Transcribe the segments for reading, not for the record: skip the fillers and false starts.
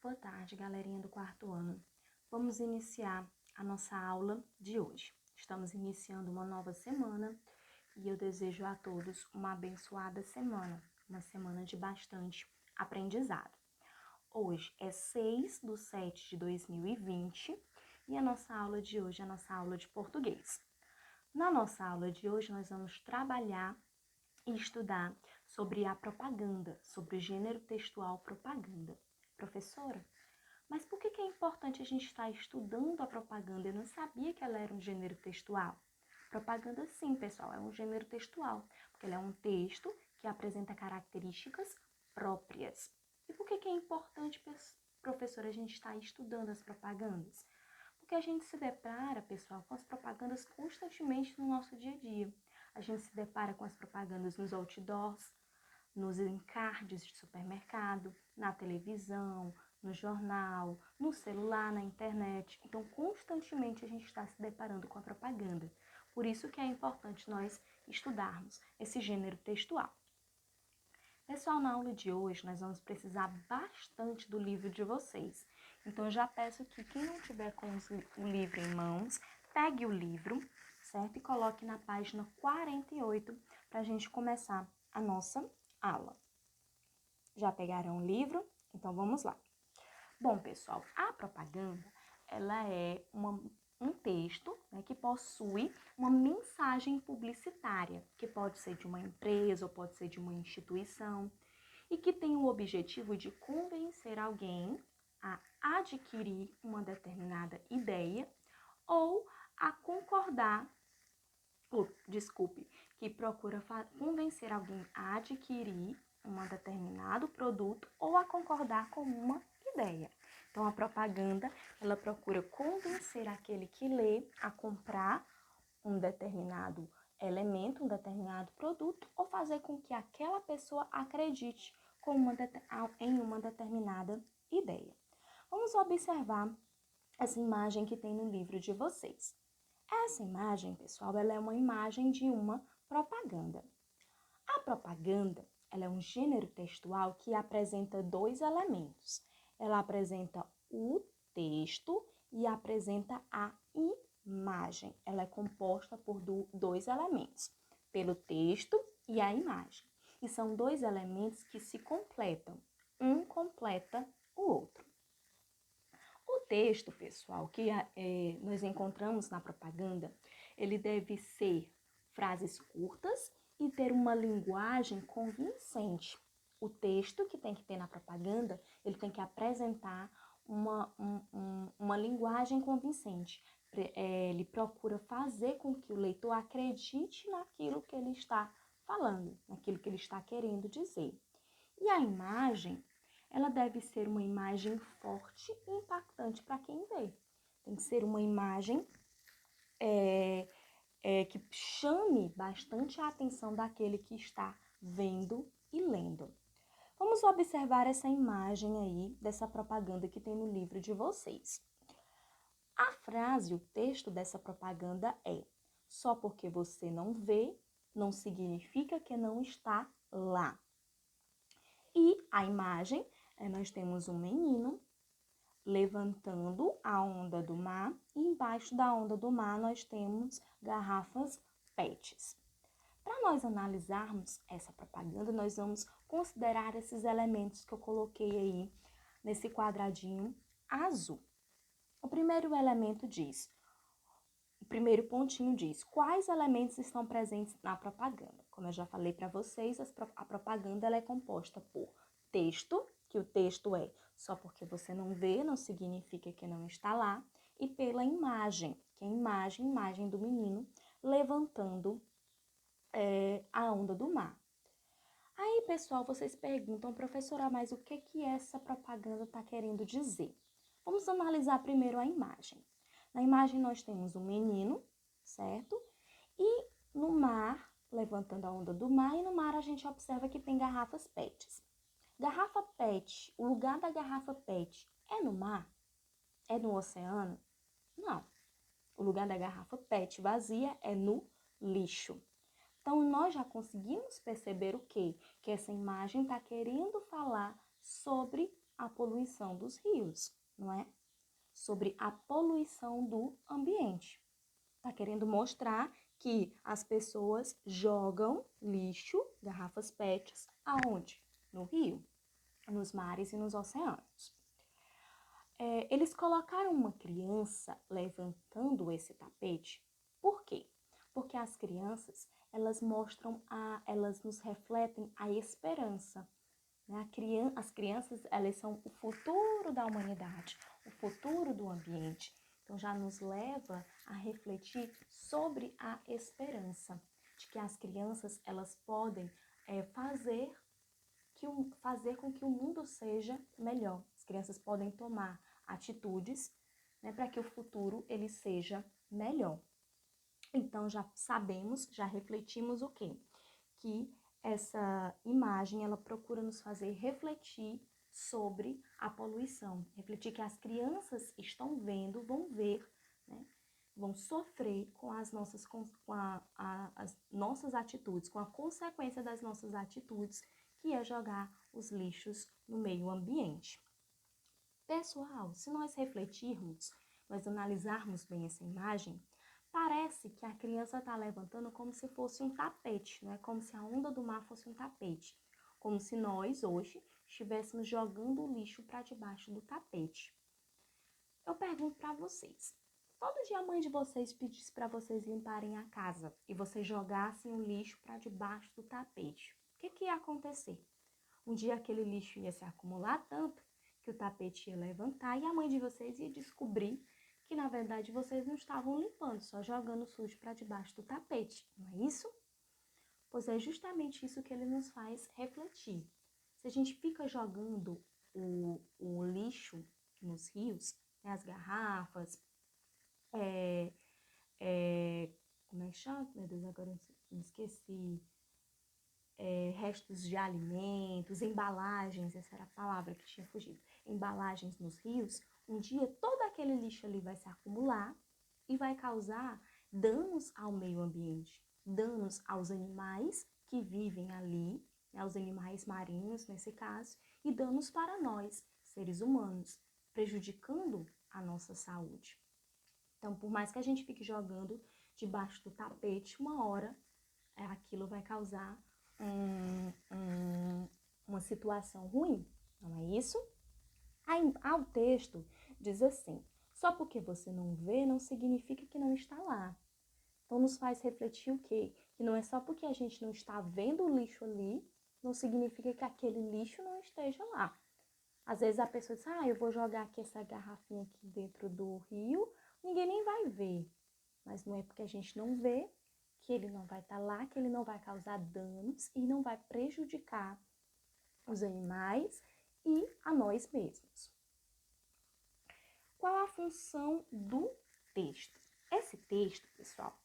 Boa tarde, galerinha do quarto ano. Vamos iniciar a nossa aula de hoje. Estamos iniciando uma nova semana e eu desejo a todos uma abençoada semana, uma semana de bastante aprendizado. Hoje é 6/7/2020 e a nossa aula de hoje é a nossa aula de português. Na nossa aula de hoje, nós vamos trabalhar e estudar sobre a propaganda, sobre o gênero textual propaganda. Professora, mas por que é importante a gente estar estudando a propaganda? Eu não sabia que ela era um gênero textual. Propaganda, sim, pessoal, é um gênero textual, porque ela é um texto que apresenta características próprias. E por que é importante, professora, a gente estar estudando as propagandas? Porque a gente se depara, pessoal, com as propagandas constantemente no nosso dia a dia. A gente se depara com as propagandas nos outdoors, nos encardes de supermercado, na televisão, no jornal, no celular, na internet. Então, constantemente a gente está se deparando com a propaganda. Por isso que é importante nós estudarmos esse gênero textual. Pessoal, na aula de hoje nós vamos precisar bastante do livro de vocês. Então, eu já peço que quem não tiver com o livro em mãos, pegue o livro, certo? E coloque na página 48 para a gente começar a nossa aula. Já pegaram o livro? Então, vamos lá. Bom, pessoal, a propaganda, ela é um texto, né, que possui uma mensagem publicitária, que pode ser de uma empresa ou pode ser de uma instituição, e que tem o objetivo de convencer alguém a adquirir uma determinada ideia ou a concordar, que procura convencer alguém a adquirir um determinado produto ou a concordar com uma ideia. Então, a propaganda, ela procura convencer aquele que lê a comprar um determinado elemento, um determinado produto, ou fazer com que aquela pessoa acredite em uma determinada ideia. Vamos observar essa imagem que tem no livro de vocês. Essa imagem, pessoal, ela é uma imagem de uma propaganda. A propaganda, ela é um gênero textual que apresenta dois elementos. Ela apresenta o texto e apresenta a imagem. Ela é composta por dois elementos, pelo texto e a imagem. E são dois elementos que se completam. Um completa o outro. O texto, pessoal, que nós encontramos na propaganda, ele deve ser frases curtas e ter uma linguagem convincente. O texto que tem que ter na propaganda, ele tem que apresentar uma linguagem convincente. Ele procura fazer com que o leitor acredite naquilo que ele está falando, naquilo que ele está querendo dizer. E a imagem, ela deve ser uma imagem forte e impactante para quem vê. Tem que ser uma imagem que chame bastante a atenção daquele que está vendo e lendo. Vamos observar essa imagem aí dessa propaganda que tem no livro de vocês. A frase, o texto dessa propaganda é: só porque você não vê, não significa que não está lá. E a imagem, nós temos um menino levantando a onda do mar e embaixo da onda do mar nós temos garrafas PETs. Para nós analisarmos essa propaganda, nós vamos considerar esses elementos que eu coloquei aí nesse quadradinho azul. O primeiro pontinho diz quais elementos estão presentes na propaganda. Como eu já falei para vocês, a propaganda ela é composta por texto, que o texto é só porque você não vê, não significa que não está lá, e pela imagem, que é a imagem do menino levantando a onda do mar. Aí, pessoal, vocês perguntam, professora, mas o que essa propaganda está querendo dizer? Vamos analisar primeiro a imagem. Na imagem nós temos um menino, certo? E no mar, levantando a onda do mar, e no mar a gente observa que tem garrafas PETs. Garrafa PET, o lugar da garrafa PET é no mar? É no oceano? Não. O lugar da garrafa PET vazia é no lixo. Então, nós já conseguimos perceber o quê? Que essa imagem está querendo falar sobre a poluição dos rios, não é? Sobre a poluição do ambiente. Está querendo mostrar que as pessoas jogam lixo, garrafas PETs, aonde? No rio, nos mares e nos oceanos. Eles colocaram uma criança levantando esse tapete. Por quê? Porque as crianças, elas nos refletem a esperança. Né? As crianças, elas são o futuro da humanidade, o futuro do ambiente. Então, já nos leva a refletir sobre a esperança, de que as crianças, elas podem fazer com que o mundo seja melhor. As crianças podem tomar atitudes, né, para que o futuro ele seja melhor. Então, já sabemos, já refletimos o quê? Que essa imagem, ela procura nos fazer refletir sobre a poluição. Refletir que as crianças estão vendo, vão ver, né? Vão sofrer com as nossas atitudes, com a consequência das nossas atitudes, que é jogar os lixos no meio ambiente. Pessoal, se nós refletirmos, nós analisarmos bem essa imagem, parece que a criança está levantando como se fosse um tapete, não é? Como se a onda do mar fosse um tapete. Como se nós, hoje, estivéssemos jogando o lixo para debaixo do tapete. Eu pergunto para vocês, todo dia a mãe de vocês pedisse para vocês limparem a casa e vocês jogassem o lixo para debaixo do tapete, o que ia acontecer? Um dia aquele lixo ia se acumular tanto que o tapete ia levantar e a mãe de vocês ia descobrir que, na verdade, vocês não estavam limpando, só jogando sujo para debaixo do tapete, não é isso? Pois é justamente isso que ele nos faz refletir. Se a gente fica jogando o lixo nos rios, né, as garrafas, como é que chama? Meu Deus, agora eu me esqueci. Restos de alimentos, embalagens, essa era a palavra que tinha fugido, embalagens nos rios, um dia todo aquele lixo ali vai se acumular e vai causar danos ao meio ambiente, danos aos animais que vivem ali, né, aos animais marinhos nesse caso, e danos para nós, seres humanos, prejudicando a nossa saúde. Então, por mais que a gente fique jogando debaixo do tapete, uma hora aquilo vai causar uma situação ruim, não é isso? Aí, o texto diz assim, só porque você não vê não significa que não está lá. Então, nos faz refletir o quê? Que não é só porque a gente não está vendo o lixo ali, não significa que aquele lixo não esteja lá. Às vezes a pessoa diz, eu vou jogar aqui essa garrafinha aqui dentro do rio, ninguém nem vai ver. Mas não é porque a gente não vê que ele não vai estar lá, que ele não vai causar danos e não vai prejudicar os animais e a nós mesmos. Qual a função do texto? Esse texto, pessoal,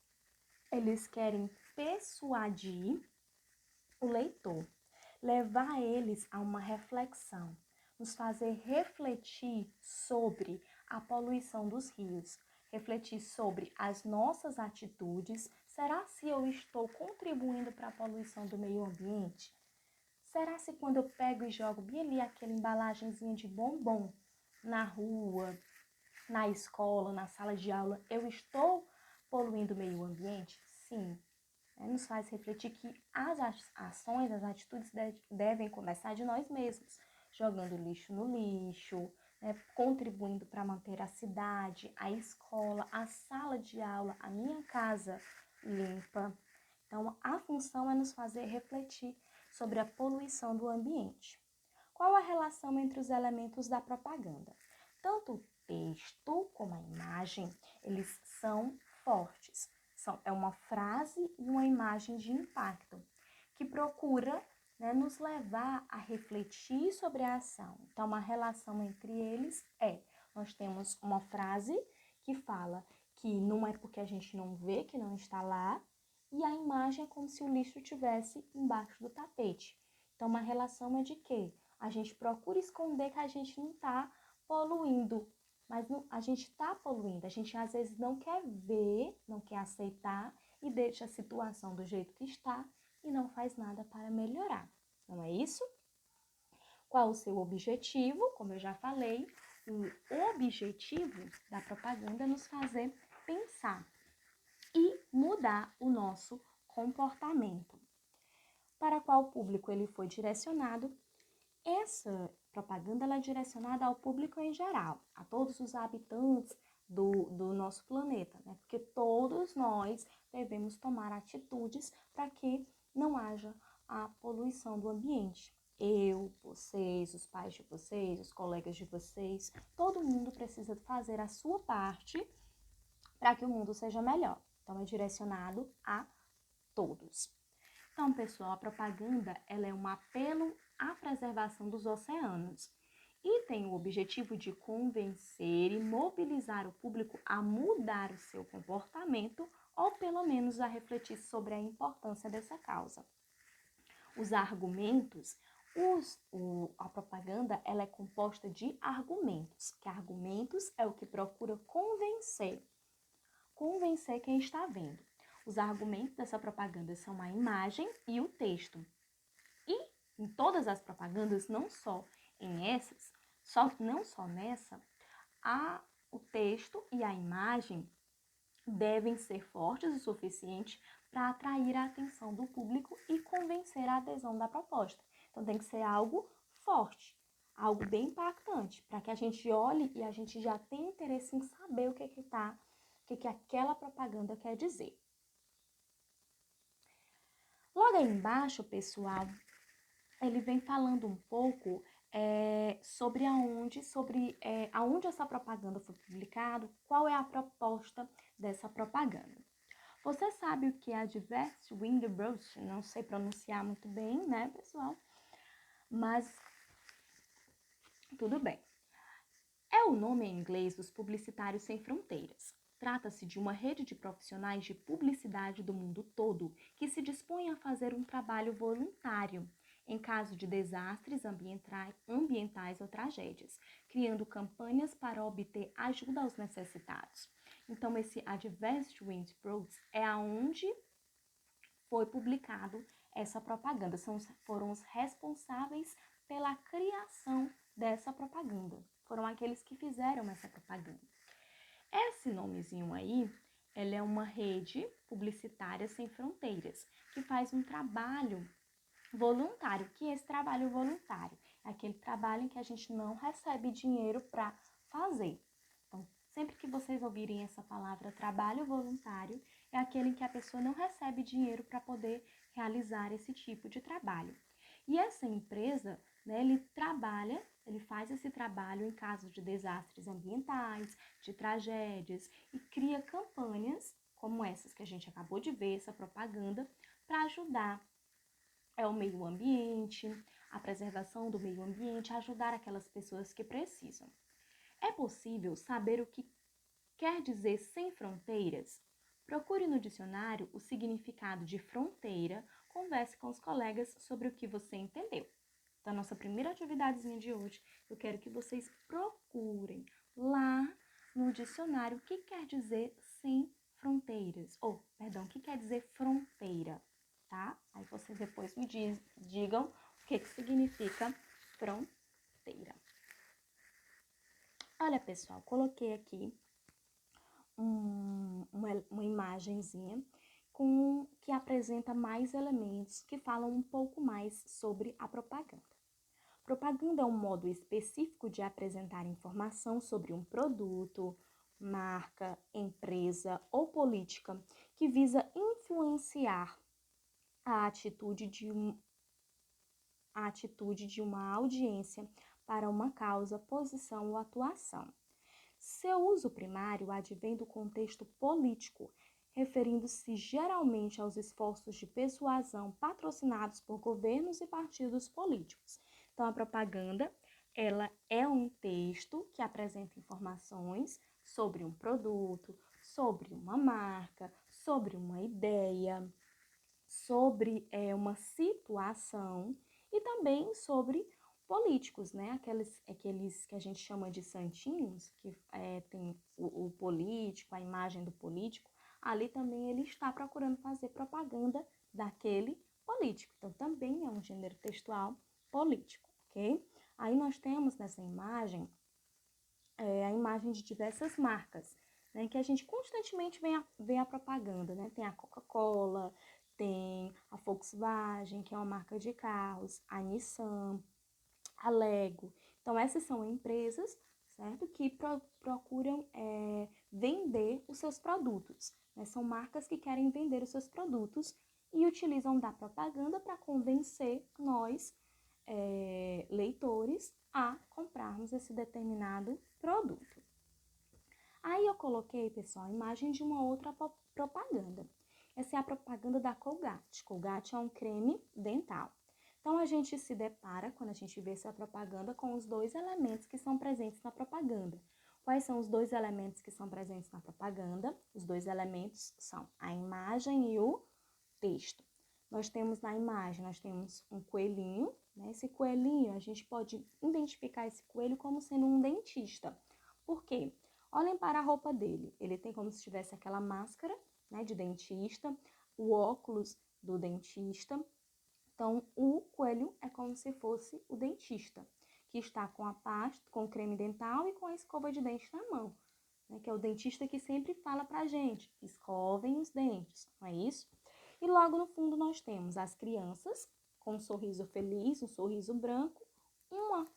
eles querem persuadir o leitor, levar eles a uma reflexão, nos fazer refletir sobre a poluição dos rios, refletir sobre as nossas atitudes. Será se eu estou contribuindo para a poluição do meio ambiente? Será se quando eu pego e jogo bem ali aquela embalagenzinha de bombom na rua, na escola, na sala de aula, eu estou poluindo o meio ambiente? Sim. Nos faz refletir que as ações, as atitudes devem começar de nós mesmos, jogando lixo no lixo, né, contribuindo para manter a cidade, a escola, a sala de aula, a minha casa limpa. Então, a função é nos fazer refletir sobre a poluição do ambiente. Qual a relação entre os elementos da propaganda? Tanto o texto como a imagem, eles são fortes. É uma frase e uma imagem de impacto que procura, né, nos levar a refletir sobre a ação. Então, uma relação entre eles nós temos uma frase que fala que não é porque a gente não vê que não está lá, e a imagem é como se o lixo estivesse embaixo do tapete. Então, uma relação é de quê? A gente procura esconder que a gente não está poluindo, mas a gente está poluindo, a gente às vezes não quer ver, não quer aceitar e deixa a situação do jeito que está e não faz nada para melhorar, não é isso? Qual o seu objetivo? Como eu já falei, o objetivo da propaganda é nos fazer pensar e mudar o nosso comportamento. Para qual público ele foi direcionado? Essa propaganda ela é direcionada ao público em geral, a todos os habitantes do nosso planeta, né? Porque todos nós devemos tomar atitudes para que não haja a poluição do ambiente. Eu, vocês, os pais de vocês, os colegas de vocês, todo mundo precisa fazer a sua parte para que o mundo seja melhor. Então, é direcionado a todos. Então, pessoal, a propaganda ela é um apelo à preservação dos oceanos e tem o objetivo de convencer e mobilizar o público a mudar o seu comportamento ou pelo menos a refletir sobre a importância dessa causa. Os argumentos, a propaganda ela é composta de argumentos, que argumentos é o que procura convencer quem está vendo. Os argumentos dessa propaganda são a imagem e o texto. E em todas as propagandas, não só nessa, o texto e a imagem devem ser fortes o suficiente para atrair a atenção do público e convencer a adesão da proposta. Então tem que ser algo forte, algo bem impactante, para que a gente olhe e a gente já tenha interesse em saber o que aquela propaganda quer dizer. Logo aí embaixo, pessoal, ele vem falando um pouco sobre aonde essa propaganda foi publicada, qual é a proposta dessa propaganda. Você sabe o que é Adverse Wind Brochure? Não sei pronunciar muito bem, né, pessoal? Mas tudo bem. É o nome em inglês dos Publicitários Sem Fronteiras. Trata-se de uma rede de profissionais de publicidade do mundo todo que se dispõe a fazer um trabalho voluntário em caso de desastres ambientais ou tragédias, criando campanhas para obter ajuda aos necessitados. Então, esse Advanced Wind Products é aonde foi publicado essa propaganda. Foram os responsáveis pela criação dessa propaganda. Foram aqueles que fizeram essa propaganda. Esse nomezinho aí, ela é uma rede publicitária sem fronteiras, que faz um trabalho voluntário. Que é esse trabalho voluntário? É aquele trabalho em que a gente não recebe dinheiro para fazer. Então, sempre que vocês ouvirem essa palavra trabalho voluntário, é aquele em que a pessoa não recebe dinheiro para poder realizar esse tipo de trabalho. E essa empresa, né, ele faz esse trabalho em casos de desastres ambientais, de tragédias, e cria campanhas como essas que a gente acabou de ver, essa propaganda, para ajudar o meio ambiente, a preservação do meio ambiente, ajudar aquelas pessoas que precisam. É possível saber o que quer dizer sem fronteiras? Procure no dicionário o significado de fronteira, converse com os colegas sobre o que você entendeu. Então, nossa primeira atividadezinha de hoje, eu quero que vocês procurem lá no dicionário o que quer dizer sem fronteiras. O que quer dizer fronteira, tá? Aí vocês depois me digam o que significa fronteira. Olha, pessoal, coloquei aqui uma imagenzinha que apresenta mais elementos que falam um pouco mais sobre a propaganda. Propaganda é um modo específico de apresentar informação sobre um produto, marca, empresa ou política que visa influenciar a atitude de uma audiência para uma causa, posição ou atuação. Seu uso primário advém do contexto político, referindo-se geralmente aos esforços de persuasão patrocinados por governos e partidos políticos. Então, a propaganda, ela é um texto que apresenta informações sobre um produto, sobre uma marca, sobre uma ideia, sobre uma situação e também sobre políticos, né? Aqueles que a gente chama de santinhos, que tem o político, a imagem do político, ali também ele está procurando fazer propaganda daquele político. Então, também é um gênero textual político, ok? Aí nós temos nessa imagem a imagem de diversas marcas, né, que a gente constantemente vê a propaganda, né? Tem a Coca-Cola, tem a Volkswagen, que é uma marca de carros, a Nissan, a Lego. Então, essas são empresas, certo? Que procuram vender os seus produtos, né? São marcas que querem vender os seus produtos e utilizam da propaganda para convencer nós, leitores, a comprarmos esse determinado produto. Aí eu coloquei, pessoal, a imagem de uma outra propaganda. Essa é a propaganda da Colgate. Colgate é um creme dental. Então, a gente se depara, quando a gente vê essa propaganda, com os dois elementos que são presentes na propaganda. Quais são os dois elementos que são presentes na propaganda? Os dois elementos são a imagem e o texto. Nós temos na imagem, nós temos um coelhinho, né? Esse coelhinho, a gente pode identificar esse coelho como sendo um dentista. Por quê? Olhem para a roupa dele. Ele tem como se tivesse aquela máscara, né, de dentista, o óculos do dentista. Então, o coelho é como se fosse o dentista, que está com a pasta, com o creme dental e com a escova de dente na mão, né, que é o dentista que sempre fala pra gente, escovem os dentes, não é isso? E logo no fundo nós temos as crianças com um sorriso feliz, um sorriso branco, uma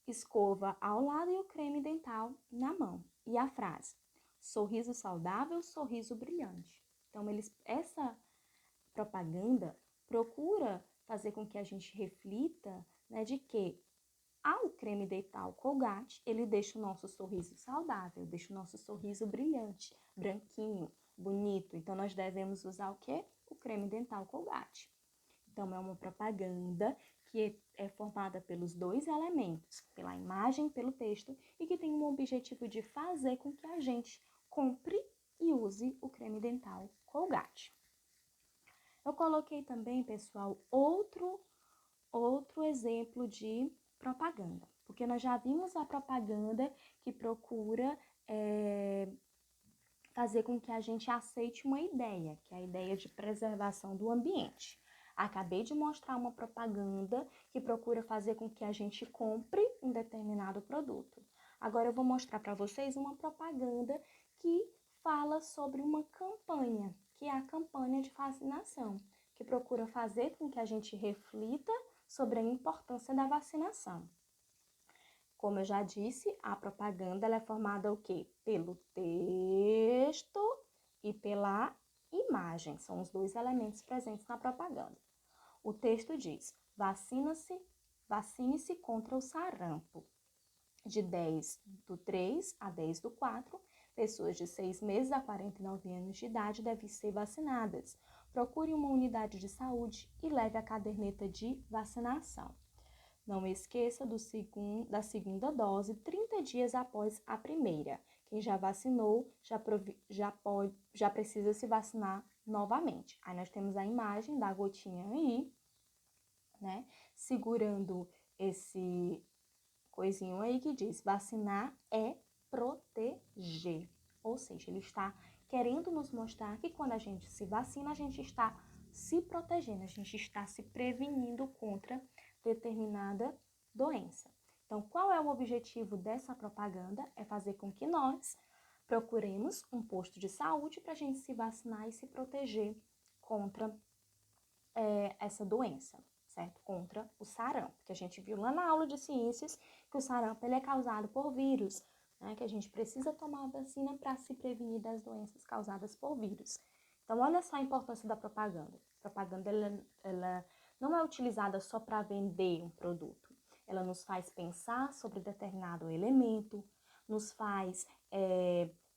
escova ao lado e o creme dental na mão. E a frase, sorriso saudável, sorriso brilhante. Então, essa propaganda procura fazer com que a gente reflita, né, de que ao creme dental Colgate, ele deixa o nosso sorriso saudável, deixa o nosso sorriso brilhante, branquinho, bonito. Então, nós devemos usar o quê? O creme dental Colgate. Então, é uma propaganda que é formada pelos dois elementos, pela imagem e pelo texto, e que tem um objetivo de fazer com que a gente compre e use o creme dental Colgate. Eu coloquei também, pessoal, outro exemplo de propaganda, porque nós já vimos a propaganda que procura fazer com que a gente aceite uma ideia, que é a ideia de preservação do ambiente. Acabei de mostrar uma propaganda que procura fazer com que a gente compre um determinado produto. Agora eu vou mostrar para vocês uma propaganda que fala sobre uma campanha, que é a campanha de vacinação, que procura fazer com que a gente reflita sobre a importância da vacinação. Como eu já disse, a propaganda ela é formada o quê? Pelo texto e pela imagem. São os dois elementos presentes na propaganda. O texto diz: vacine-se contra o sarampo. De 10/3 a 10/4, pessoas de 6 meses a 49 anos de idade devem ser vacinadas. Procure uma unidade de saúde e leve a caderneta de vacinação. Não esqueça da segunda dose 30 dias após a primeira. Quem já vacinou já precisa se vacinar novamente. Aí nós temos a imagem da gotinha aí, né? Segurando esse coisinho aí que diz: vacinar é proteger. Ou seja, ele está querendo nos mostrar que quando a gente se vacina, a gente está se protegendo, a gente está se prevenindo contra determinada doença. Então, qual é o objetivo dessa propaganda? É fazer com que nós procuremos um posto de saúde para a gente se vacinar e se proteger contra essa doença, certo? Contra o sarampo, que a gente viu lá na aula de ciências que o sarampo ele é causado por vírus, né? Que a gente precisa tomar a vacina para se prevenir das doenças causadas por vírus. Então, olha só a importância da propaganda. A propaganda ela não é utilizada só para vender um produto. Ela nos faz pensar sobre determinado elemento, nos faz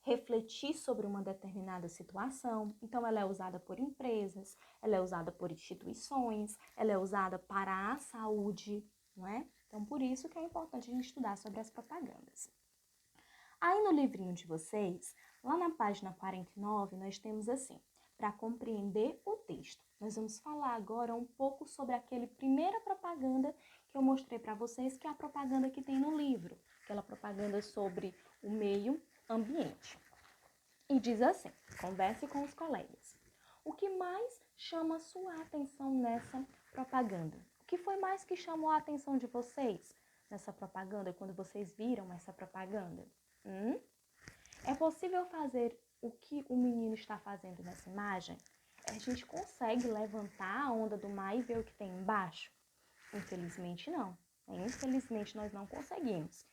refletir sobre uma determinada situação. Então, ela é usada por empresas, ela é usada por instituições, ela é usada para a saúde, não é? Então, por isso que é importante a gente estudar sobre as propagandas. Aí no livrinho de vocês, lá na página 49, nós temos assim: para compreender o texto. Nós vamos falar agora um pouco sobre aquela primeira propaganda que eu mostrei para vocês, que é a propaganda que tem no livro, aquela propaganda sobre o meio ambiente. E diz assim: converse com os colegas. O que mais chama sua atenção nessa propaganda? O que foi mais que chamou a atenção de vocês nessa propaganda, quando vocês viram essa propaganda? É possível fazer o que o menino está fazendo nessa imagem? A gente consegue levantar a onda do mar e ver o que tem embaixo? Infelizmente não. Infelizmente nós não conseguimos.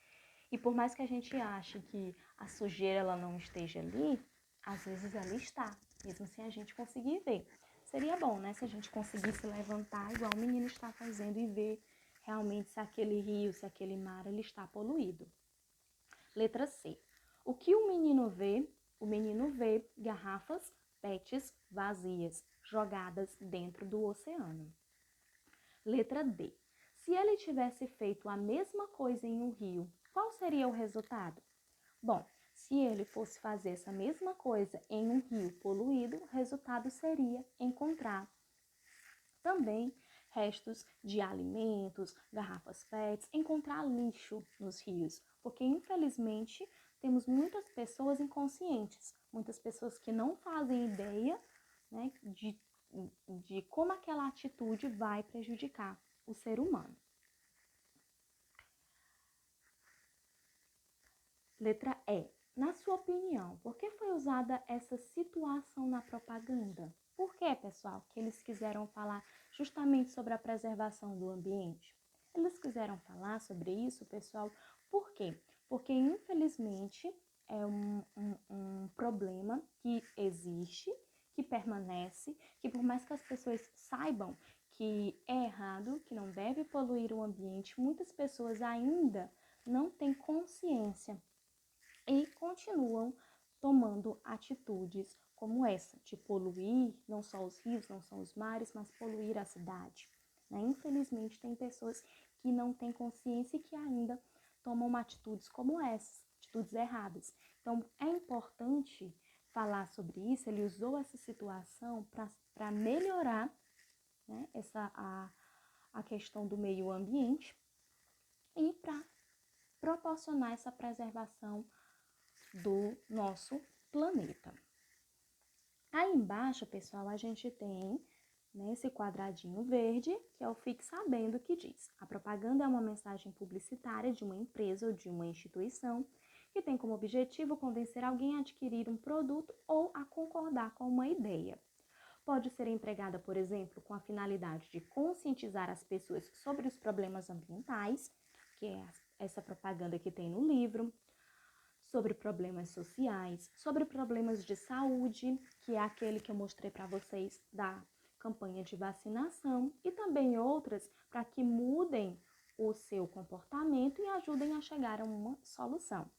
E por mais que a gente ache que a sujeira ela não esteja ali, às vezes ela está, mesmo sem a gente conseguir ver. Seria bom, né, se a gente conseguisse levantar igual o menino está fazendo e ver realmente se aquele rio, se aquele mar ele está poluído. Letra C. O que o menino vê? O menino vê garrafas PETs vazias, jogadas dentro do oceano. Letra D. Se ele tivesse feito a mesma coisa em um rio, qual seria o resultado? Bom, se ele fosse fazer essa mesma coisa em um rio poluído, o resultado seria encontrar também restos de alimentos, garrafas PETs, encontrar lixo nos rios, porque infelizmente temos muitas pessoas inconscientes, muitas pessoas que não fazem ideia, né, de como aquela atitude vai prejudicar o ser humano. Letra E. Na sua opinião, por que foi usada essa situação na propaganda? Por que, pessoal, que eles quiseram falar justamente sobre a preservação do ambiente? Eles quiseram falar sobre isso, pessoal, por quê? Porque, infelizmente, é um problema que existe, que permanece, que por mais que as pessoas saibam que é errado, que não deve poluir o ambiente, muitas pessoas ainda não têm consciência e continuam tomando atitudes como essa, de poluir não só os rios, não só os mares, mas poluir a cidade. Né? Infelizmente, tem pessoas que não têm consciência e que ainda tomam atitudes como essas, atitudes erradas. Então, é importante falar sobre isso. Ele usou essa situação para melhorar, né, a questão do meio ambiente e para proporcionar essa preservação do nosso planeta. Aí embaixo, pessoal, a gente tem, né, esse quadradinho verde, que é o Fique Sabendo, que diz: a propaganda é uma mensagem publicitária de uma empresa ou de uma instituição que tem como objetivo convencer alguém a adquirir um produto ou a concordar com uma ideia. Pode ser empregada, por exemplo, com a finalidade de conscientizar as pessoas sobre os problemas ambientais, que é essa propaganda que tem no livro, sobre problemas sociais, sobre problemas de saúde, que é aquele que eu mostrei para vocês da campanha de vacinação, e também outras para que mudem o seu comportamento e ajudem a chegar a uma solução.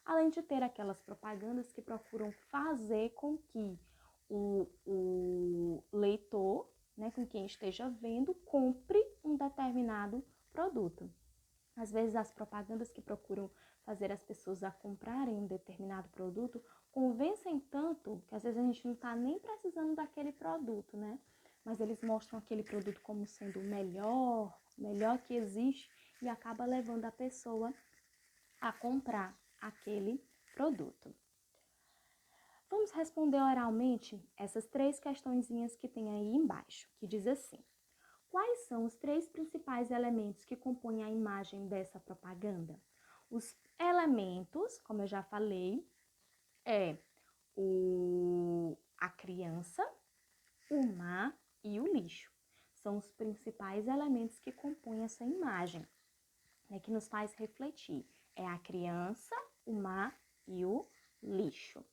Além de ter aquelas propagandas que procuram fazer com que o leitor, né, com quem esteja vendo, compre um determinado produto. Às vezes as propagandas que procuram fazer as pessoas a comprarem um determinado produto convencem tanto que às vezes a gente não está nem precisando daquele produto, né? Mas eles mostram aquele produto como sendo o melhor que existe e acaba levando a pessoa a comprar aquele produto. Vamos responder oralmente essas 3 questõezinhas que tem aí embaixo, que diz assim: quais são os 3 principais elementos que compõem a imagem dessa propaganda? Os elementos, como eu já falei, é a criança, o mar e o lixo. São os principais elementos que compõem essa imagem, né, que nos faz refletir. É a criança, o mar e o lixo.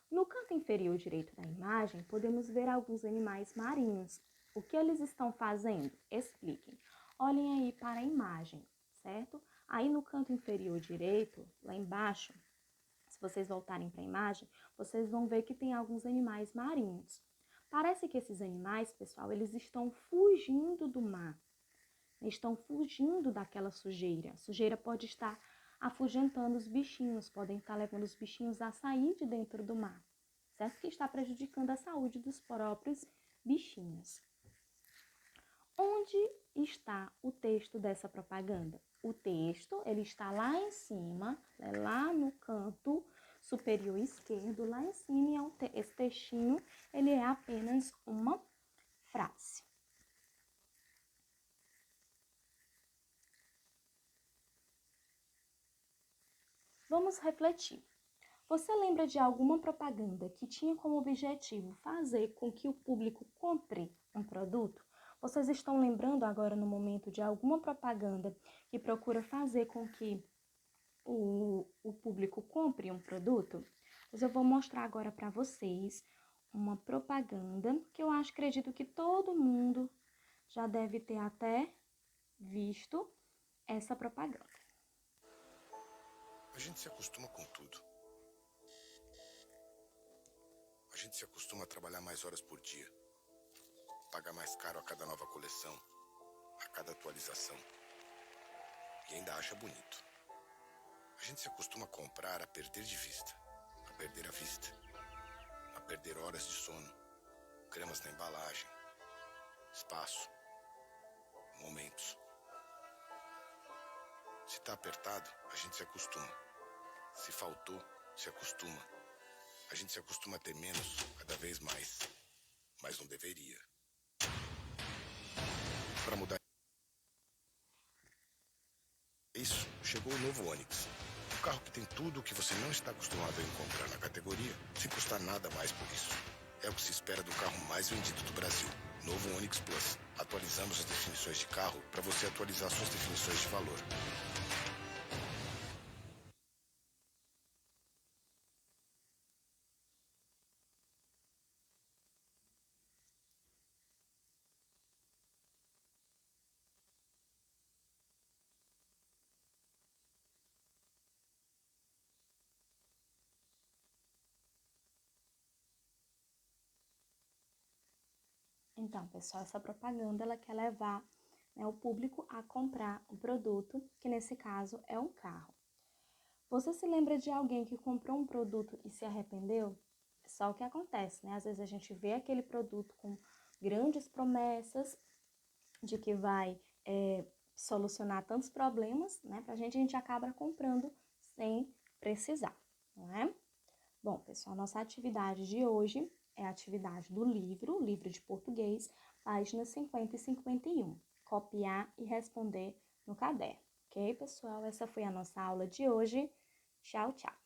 No canto inferior direito da imagem, podemos ver alguns animais marinhos. O que eles estão fazendo? Expliquem. Olhem aí para a imagem, certo? Aí no canto inferior direito, lá embaixo, se vocês voltarem para a imagem, vocês vão ver que tem alguns animais marinhos. Parece que esses animais, pessoal, eles estão fugindo do mar. Estão fugindo daquela sujeira. A sujeira pode estar afugentando os bichinhos, podem estar levando os bichinhos a sair de dentro do mar, certo? Que está prejudicando a saúde dos próprios bichinhos. Onde está o texto dessa propaganda? O texto, ele está lá em cima, lá no canto superior esquerdo, lá em cima, e esse textinho, ele é apenas uma frase. Vamos refletir. Você lembra de alguma propaganda que tinha como objetivo fazer com que o público compre um produto? Vocês estão lembrando agora no momento de alguma propaganda que procura fazer com que o público compre um produto? Mas eu vou mostrar agora para vocês uma propaganda que eu acredito que todo mundo já deve ter até visto essa propaganda. A gente se acostuma com tudo. A gente se acostuma a trabalhar mais horas por dia, pagar mais caro a cada nova coleção, a cada atualização. E ainda acha bonito. A gente se acostuma a comprar a perder de vista, a perder a vista, a perder horas de sono, cremas na embalagem, espaço, momentos. Se tá apertado, a gente se acostuma. Se faltou, se acostuma. A gente se acostuma a ter menos, cada vez mais. Mas não deveria. Para mudar isso, chegou o novo Onix. Um carro que tem tudo o que você não está acostumado a encontrar na categoria, sem custar nada mais por isso. É o que se espera do carro mais vendido do Brasil. Novo Onix Plus. Atualizamos as definições de carro para você atualizar suas definições de valor. Então, pessoal, essa propaganda ela quer levar, né, o público a comprar o produto, que nesse caso é um carro. Você se lembra de alguém que comprou um produto e se arrependeu? É só o que acontece, né? Às vezes a gente vê aquele produto com grandes promessas de que vai solucionar tantos problemas, né? Pra gente, a gente acaba comprando sem precisar, não é? Bom, pessoal, nossa atividade de hoje é a atividade do livro de português, páginas 50 e 51. Copiar e responder no caderno. Ok, pessoal? Essa foi a nossa aula de hoje. Tchau, tchau.